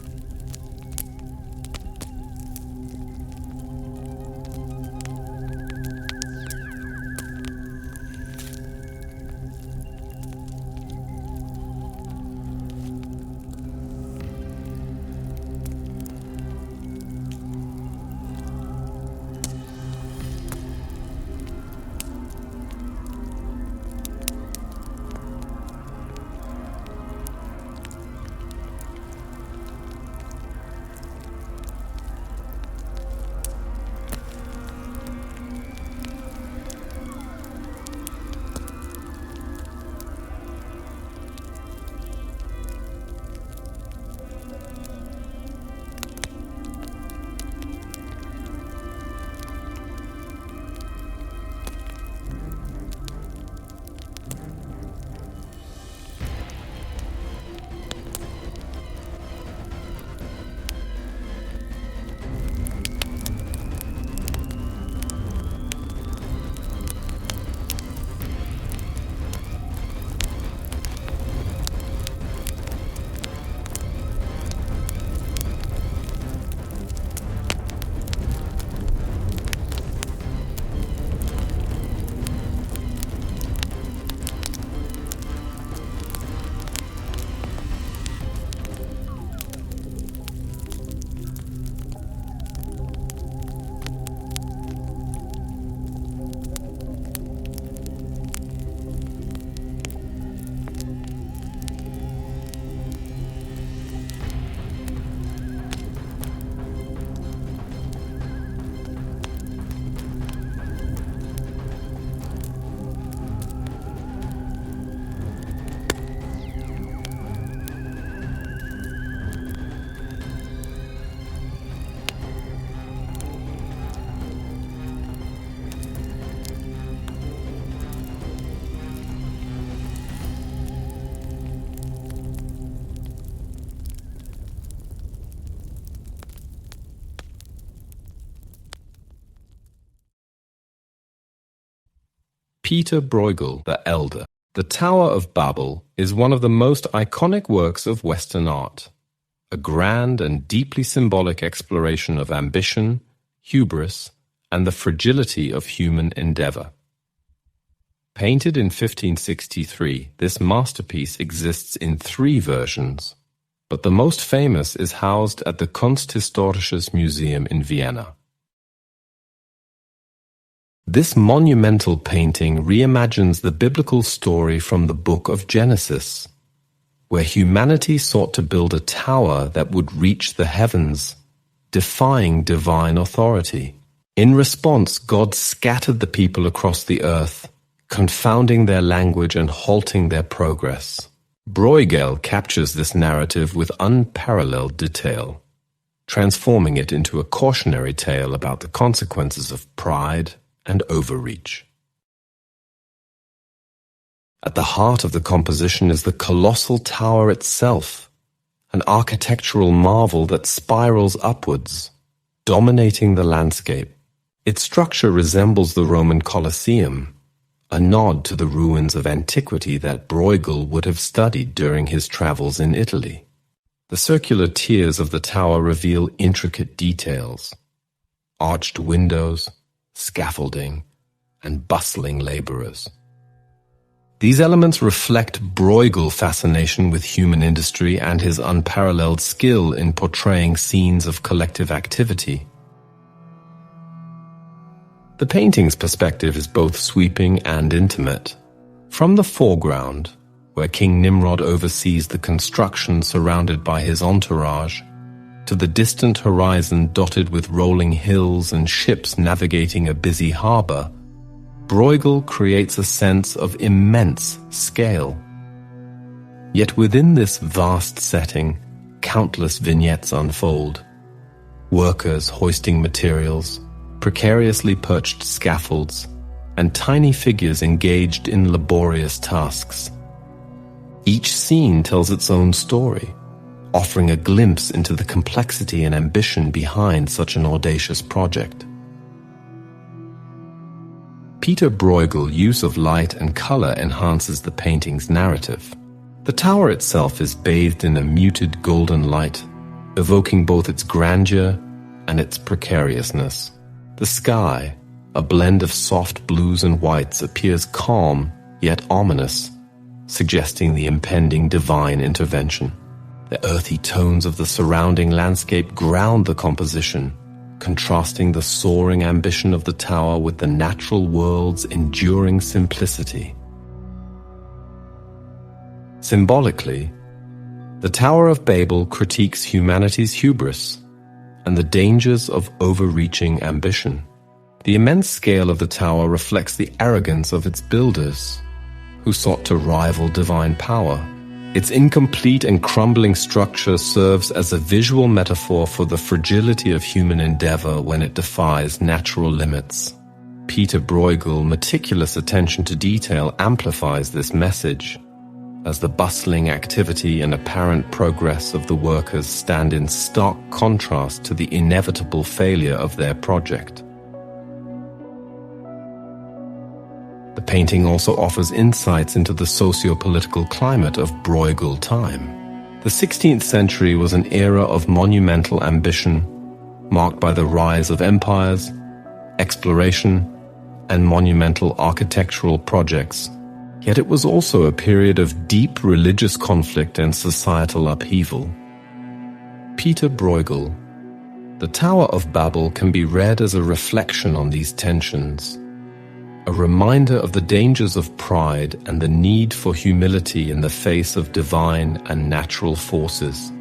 Pieter Bruegel the Elder. The Tower of Babel is one of the most iconic works of Western art, a grand and deeply symbolic exploration of ambition, hubris, and the fragility of human endeavor. Painted in 1563, this masterpiece exists in 3 versions, but the most famous is housed at the Kunsthistorisches Museum in Vienna. This monumental painting reimagines the biblical story from the book of Genesis, where humanity sought to build a tower that would reach the heavens, defying divine authority. In response, God scattered the people across the earth, confounding their language and halting their progress. Bruegel captures this narrative with unparalleled detail, transforming it into a cautionary tale about the consequences of pride and overreach. At the heart of the composition is the colossal tower itself, an architectural marvel that spirals upwards, dominating the landscape. Its structure resembles the Roman Colosseum, a nod to the ruins of antiquity that Bruegel would have studied during his travels in Italy. The circular tiers of the tower reveal intricate details: arched windows, scaffolding, and bustling laborers. These elements reflect Bruegel's fascination with human industry and his unparalleled skill in portraying scenes of collective activity. The painting's perspective is both sweeping and intimate. From the foreground, where King Nimrod oversees the construction surrounded by his entourage, to the distant horizon dotted with rolling hills and ships navigating a busy harbor, Bruegel creates a sense of immense scale. Yet within this vast setting, countless vignettes unfold. Workers hoisting materials, precariously perched scaffolds, and tiny figures engaged in laborious tasks. Each scene tells its own story, offering a glimpse into the complexity and ambition behind such an audacious project. Pieter Bruegel's use of light and color enhances the painting's narrative. The tower itself is bathed in a muted golden light, evoking both its grandeur and its precariousness. The sky, a blend of soft blues and whites, appears calm yet ominous, suggesting the impending divine intervention. The earthy tones of the surrounding landscape ground the composition, contrasting the soaring ambition of the tower with the natural world's enduring simplicity. Symbolically, the Tower of Babel critiques humanity's hubris and the dangers of overreaching ambition. The immense scale of the tower reflects the arrogance of its builders, who sought to rival divine power. Its incomplete and crumbling structure serves as a visual metaphor for the fragility of human endeavor when it defies natural limits. Pieter Bruegel's meticulous attention to detail amplifies this message, as the bustling activity and apparent progress of the workers stand in stark contrast to the inevitable failure of their project. The painting also offers insights into the socio-political climate of Bruegel time. The 16th century was an era of monumental ambition, marked by the rise of empires, exploration, and monumental architectural projects. Yet it was also a period of deep religious conflict and societal upheaval. Pieter Bruegel, The Tower of Babel can be read as a reflection on these tensions, a reminder of the dangers of pride and the need for humility in the face of divine and natural forces.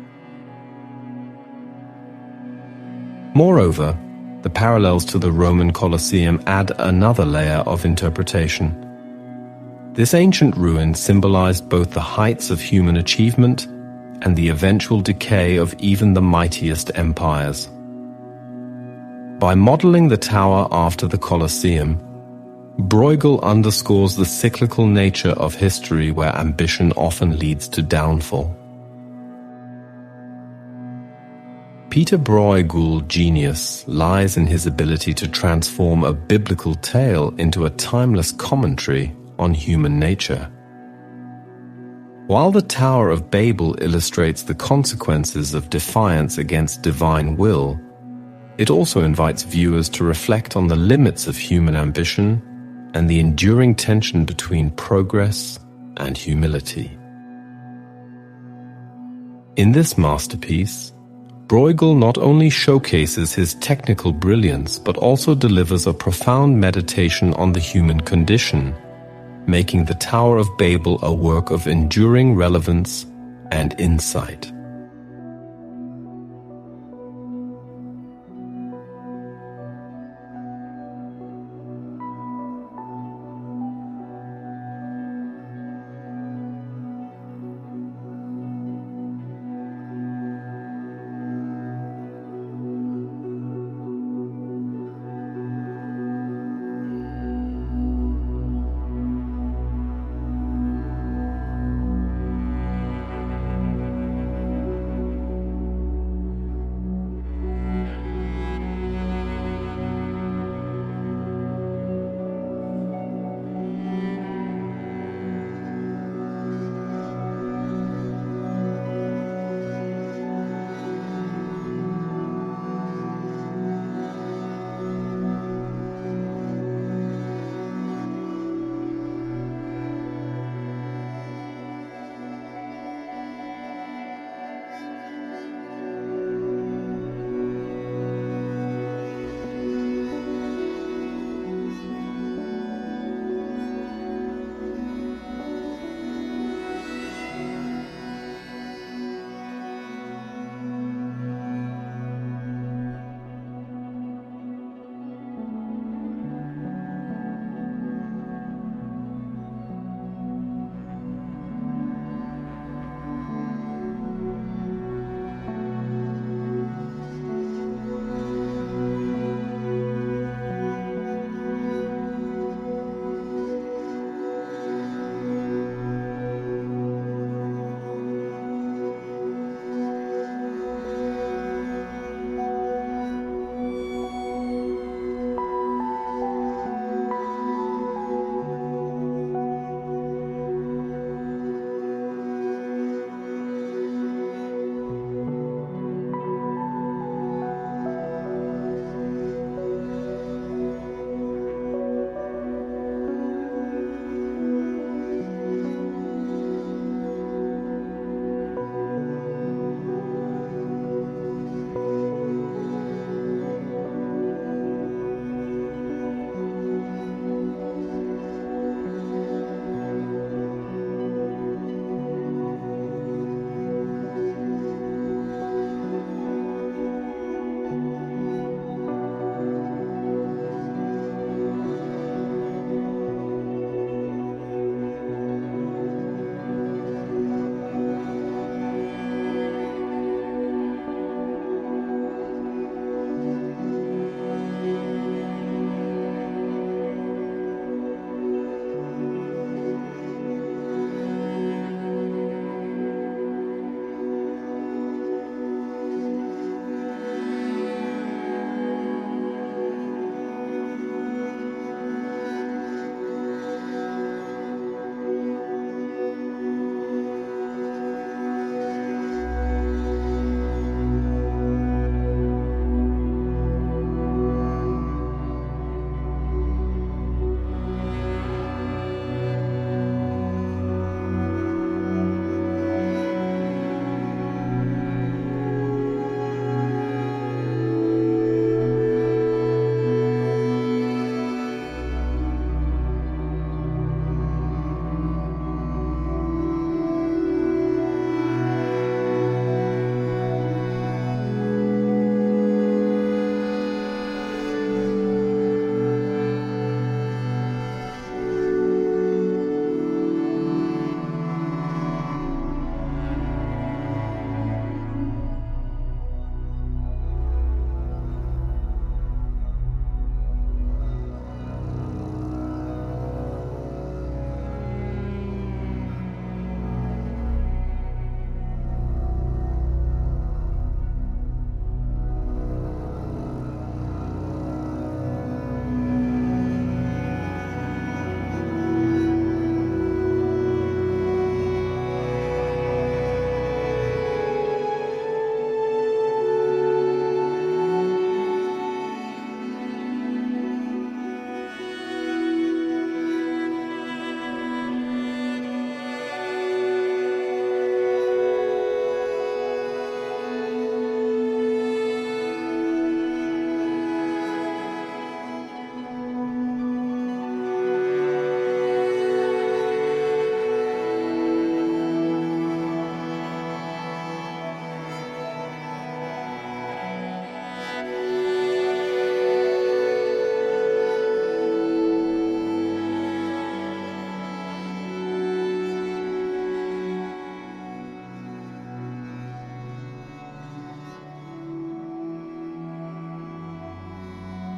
Moreover, the parallels to the Roman Colosseum add another layer of interpretation. This ancient ruin symbolized both the heights of human achievement and the eventual decay of even the mightiest empires. By modeling the tower after the Colosseum, Bruegel underscores the cyclical nature of history where ambition often leads to downfall. Pieter Bruegel's genius lies in his ability to transform a biblical tale into a timeless commentary on human nature. While the Tower of Babel illustrates the consequences of defiance against divine will, it also invites viewers to reflect on the limits of human ambition and the enduring tension between progress and humility. In this masterpiece, Bruegel not only showcases his technical brilliance but also delivers a profound meditation on the human condition, making the Tower of Babel a work of enduring relevance and insight.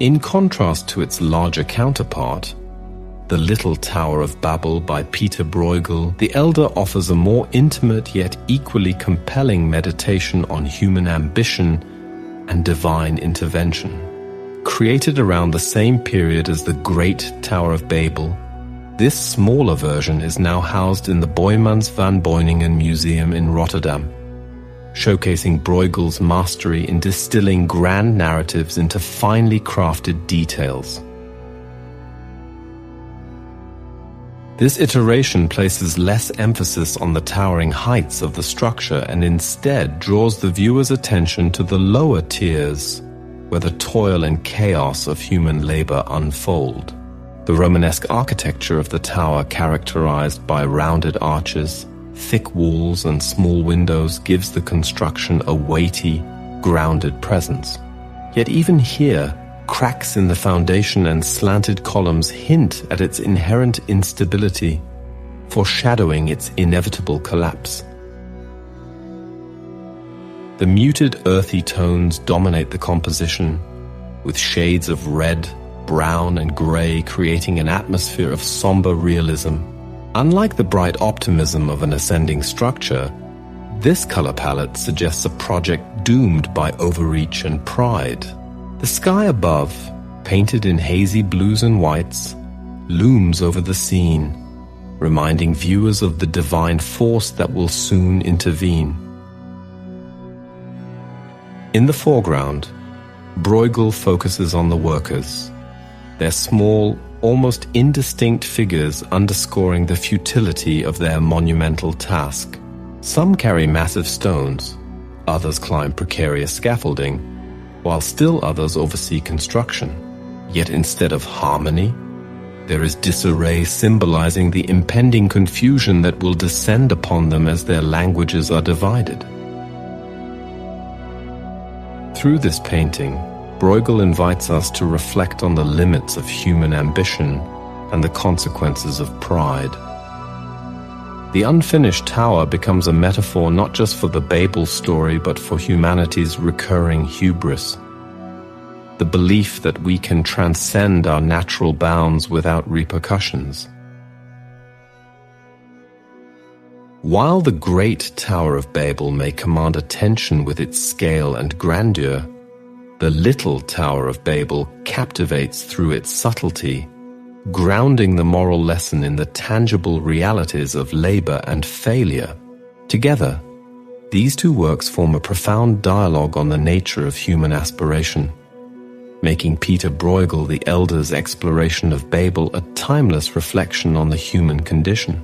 In contrast to its larger counterpart, The Little Tower of Babel by Pieter Bruegel the Elder offers a more intimate yet equally compelling meditation on human ambition and divine intervention. Created around the same period as the Great Tower of Babel, this smaller version is now housed in the Boijmans van Beuningen Museum in Rotterdam, showcasing Bruegel's mastery in distilling grand narratives into finely crafted details. This iteration places less emphasis on the towering heights of the structure and instead draws the viewer's attention to the lower tiers, where the toil and chaos of human labor unfold. The Romanesque architecture of the tower, characterized by rounded arches, thick walls, and small windows, gives the construction a weighty, grounded presence. Yet even here, cracks in the foundation and slanted columns hint at its inherent instability, foreshadowing its inevitable collapse. The muted earthy tones dominate the composition, with shades of red, brown, and grey creating an atmosphere of somber realism. Unlike the bright optimism of an ascending structure, this color palette suggests a project doomed by overreach and pride. The sky above, painted in hazy blues and whites, looms over the scene, reminding viewers of the divine force that will soon intervene. In the foreground, Bruegel focuses on the workers, their small, almost indistinct figures underscoring the futility of their monumental task. Some carry massive stones, others climb precarious scaffolding, while still others oversee construction. Yet instead of harmony, there is disarray, symbolizing the impending confusion that will descend upon them as their languages are divided. Through this painting, Bruegel invites us to reflect on the limits of human ambition and the consequences of pride. The unfinished tower becomes a metaphor not just for the Babel story, but for humanity's recurring hubris. The belief that we can transcend our natural bounds without repercussions. While the Great Tower of Babel may command attention with its scale and grandeur, the Little Tower of Babel captivates through its subtlety, grounding the moral lesson in the tangible realities of labor and failure. Together, these two works form a profound dialogue on the nature of human aspiration, making Pieter Bruegel the Elder's exploration of Babel a timeless reflection on the human condition.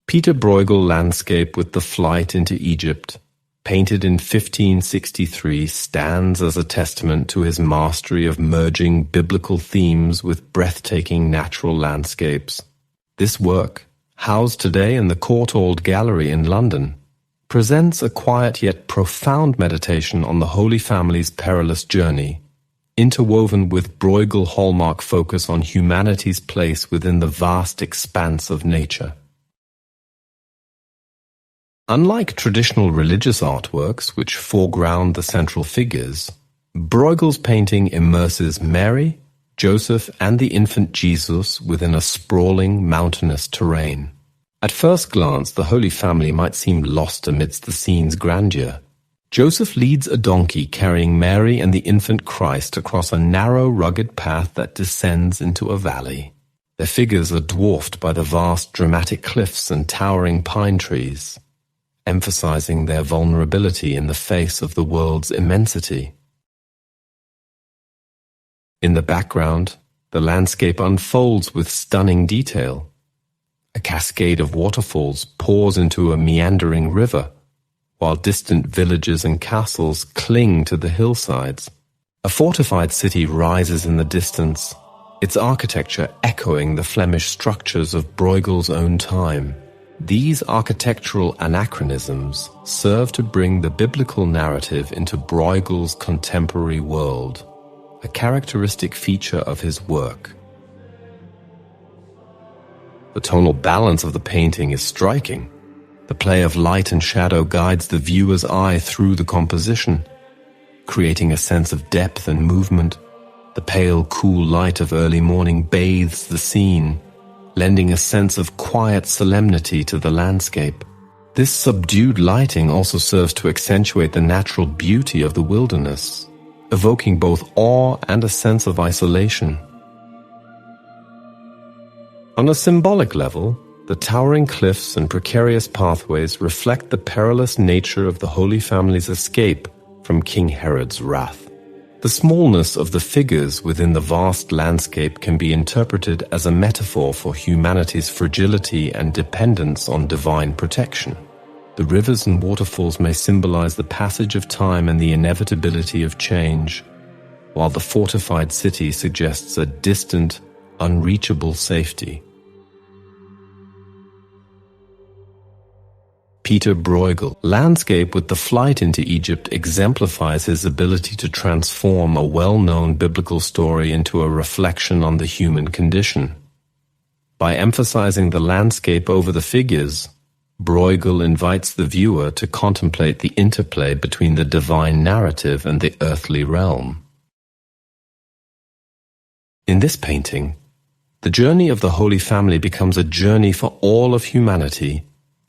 Pieter Bruegel landscape with the flight into Egypt, painted in 1563, stands as a testament to his mastery of merging biblical themes with breathtaking natural landscapes. This work, housed today in the Courtauld Gallery in London, presents a quiet yet profound meditation on the Holy Family's perilous journey, interwoven with Bruegel hallmark focus on humanity's place within the vast expanse of nature. Unlike traditional religious artworks which foreground the central figures, Bruegel's painting immerses Mary, Joseph, and the infant Jesus within a sprawling, mountainous terrain. At first glance, the Holy Family might seem lost amidst the scene's grandeur. Joseph leads a donkey carrying Mary and the infant Christ across a narrow, rugged path that descends into a valley. Their figures are dwarfed by the vast, dramatic cliffs and towering pine trees, emphasizing their vulnerability in the face of the world's immensity. In the background, the landscape unfolds with stunning detail. A cascade of waterfalls pours into a meandering river, while distant villages and castles cling to the hillsides. A fortified city rises in the distance, its architecture echoing the Flemish structures of Bruegel's own time. These architectural anachronisms serve to bring the biblical narrative into Bruegel's contemporary world, a characteristic feature of his work. The tonal balance of the painting is striking. The play of light and shadow guides the viewer's eye through the composition, creating a sense of depth and movement. The pale, cool light of early morning bathes the scene, lending a sense of quiet solemnity to the landscape. This subdued lighting also serves to accentuate the natural beauty of the wilderness, evoking both awe and a sense of isolation. On a symbolic level, the towering cliffs and precarious pathways reflect the perilous nature of the Holy Family's escape from King Herod's wrath. The smallness of the figures within the vast landscape can be interpreted as a metaphor for humanity's fragility and dependence on divine protection. The rivers and waterfalls may symbolize the passage of time and the inevitability of change, while the fortified city suggests a distant, unreachable safety. Pieter Bruegel, Landscape with the Flight into Egypt exemplifies his ability to transform a well-known biblical story into a reflection on the human condition. By emphasizing the landscape over the figures, Bruegel invites the viewer to contemplate the interplay between the divine narrative and the earthly realm. In this painting, the journey of the Holy Family becomes a journey for all of humanity,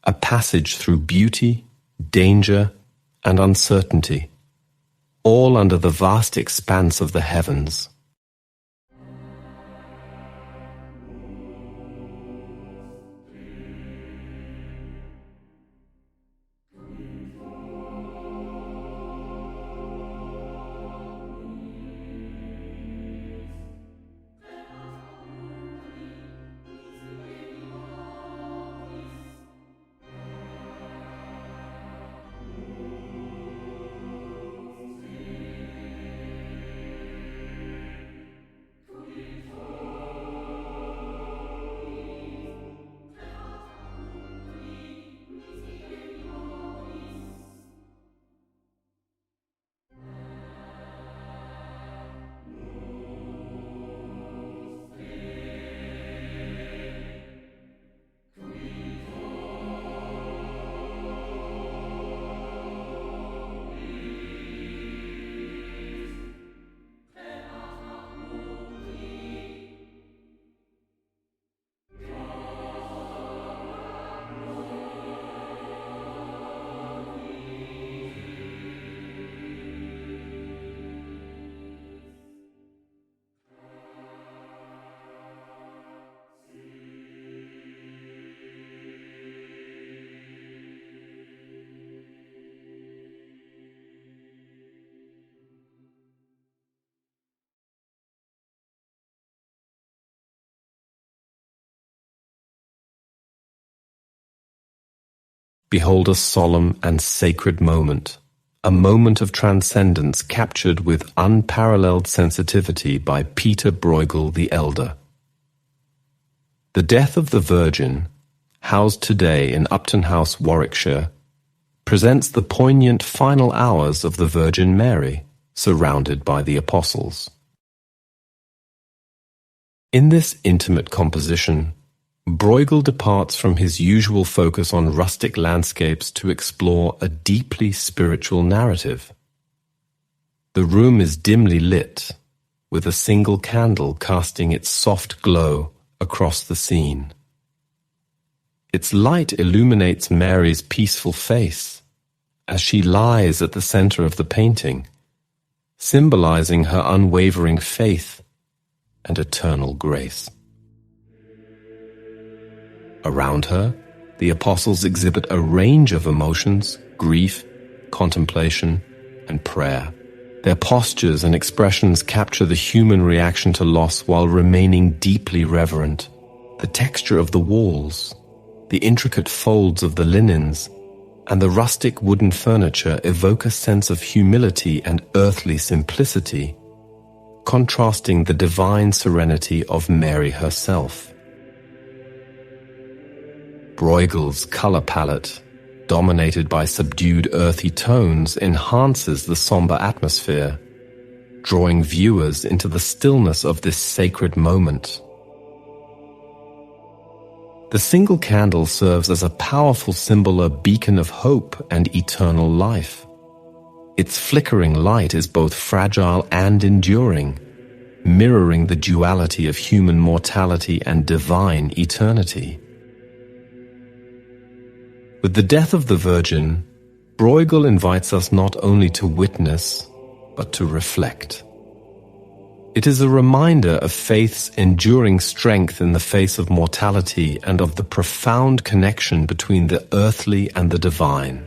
a passage through beauty, danger, and uncertainty, all under the vast expanse of the heavens. behold a solemn and sacred moment, a moment of transcendence captured with unparalleled sensitivity by Pieter Bruegel the Elder. The Death of the Virgin, housed today in Upton House, Warwickshire, presents the poignant final hours of the Virgin Mary, surrounded by the apostles. In this intimate composition, Bruegel departs from his usual focus on rustic landscapes to explore a deeply spiritual narrative. The room is dimly lit, with a single candle casting its soft glow across the scene. Its light illuminates Mary's peaceful face as she lies at the center of the painting, symbolizing her unwavering faith and eternal grace. Around her, the apostles exhibit a range of emotions: grief, contemplation, and prayer. Their postures and expressions capture the human reaction to loss while remaining deeply reverent. The texture of the walls, the intricate folds of the linens, and the rustic wooden furniture evoke a sense of humility and earthly simplicity, contrasting the divine serenity of Mary herself. Bruegel's color palette, dominated by subdued earthy tones, enhances the somber atmosphere, drawing viewers into the stillness of this sacred moment. The single candle serves as a powerful symbol, a beacon of hope and eternal life. Its flickering light is both fragile and enduring, mirroring the duality of human mortality and divine eternity. With the Death of the Virgin, Bruegel invites us not only to witness, but to reflect. It is a reminder of faith's enduring strength in the face of mortality and of the profound connection between the earthly and the divine.